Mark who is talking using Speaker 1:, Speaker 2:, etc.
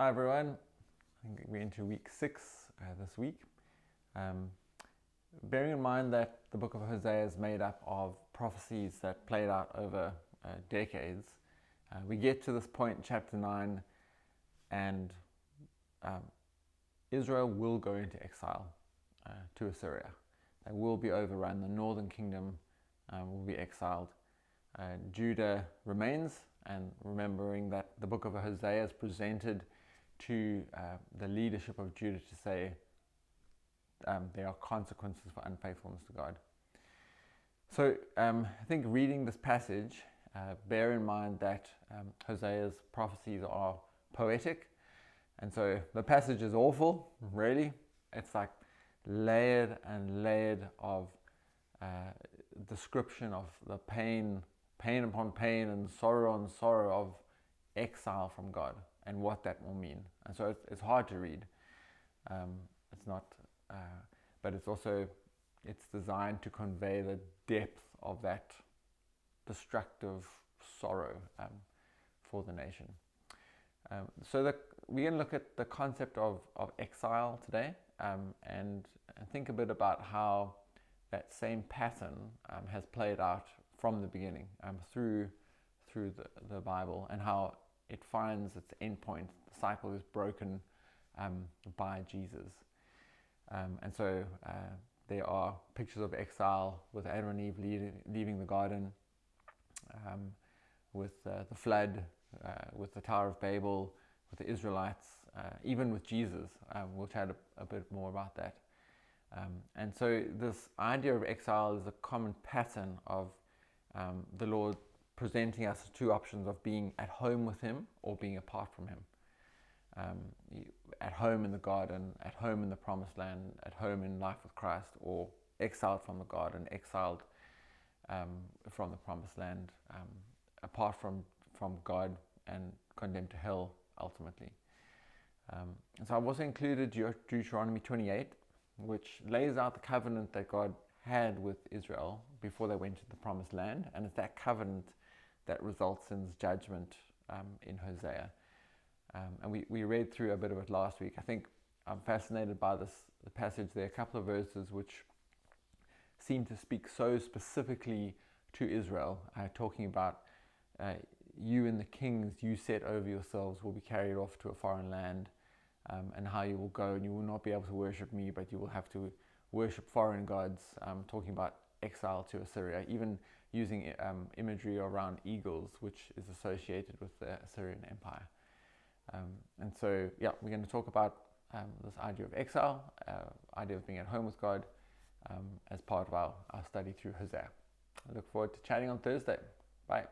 Speaker 1: Hi everyone, I think we're into week 6 this week. Bearing in mind that the book of Hosea is made up of prophecies that played out over decades, we get to this point in chapter 9 and Israel will go into exile to Assyria. They will be overrun, the northern kingdom will be exiled. Judah remains, and remembering that the book of Hosea is presented to the leadership of Judah to say there are consequences for unfaithfulness to God. So I think reading this passage, bear in mind that Hosea's prophecies are poetic, and so the passage is awful, really. It's like layered and layered of description of the pain upon pain and sorrow on sorrow of exile from God and what that will mean. And so it's hard to read. It's not, but it's designed to convey the depth of that destructive sorrow for the nation. So we're going to look at the concept of exile today and think a bit about how that same pattern has played out from the beginning through the Bible, and how it finds its end point. The cycle is broken by Jesus. And so there are pictures of exile with Adam and Eve leaving the garden, with the flood, with the Tower of Babel, with the Israelites, even with Jesus. We'll chat a bit more about that. And so this idea of exile is a common pattern of the Lord presenting us two options of being at home with Him or being apart from Him. At home in the garden, at home in the promised land, at home in life with Christ, or exiled from the garden, exiled from the promised land, apart from God and condemned to hell ultimately. And so I've also included Deuteronomy 28, which lays out the covenant that God had with Israel before they went to the promised land, and it's that covenant that results in judgment in Hosea. And we read through a bit of it last week. I think I'm fascinated by the passage. There are a couple of verses which seem to speak so specifically to Israel, talking about you and the kings you set over yourselves will be carried off to a foreign land, and how you will go and you will not be able to worship me, but you will have to worship foreign gods, talking about exile to Assyria, even using imagery around eagles, which is associated with the Assyrian Empire. And so, we're going to talk about this idea of exile, idea of being at home with God, as part of our study through Hosea. I look forward to chatting on Thursday. Bye.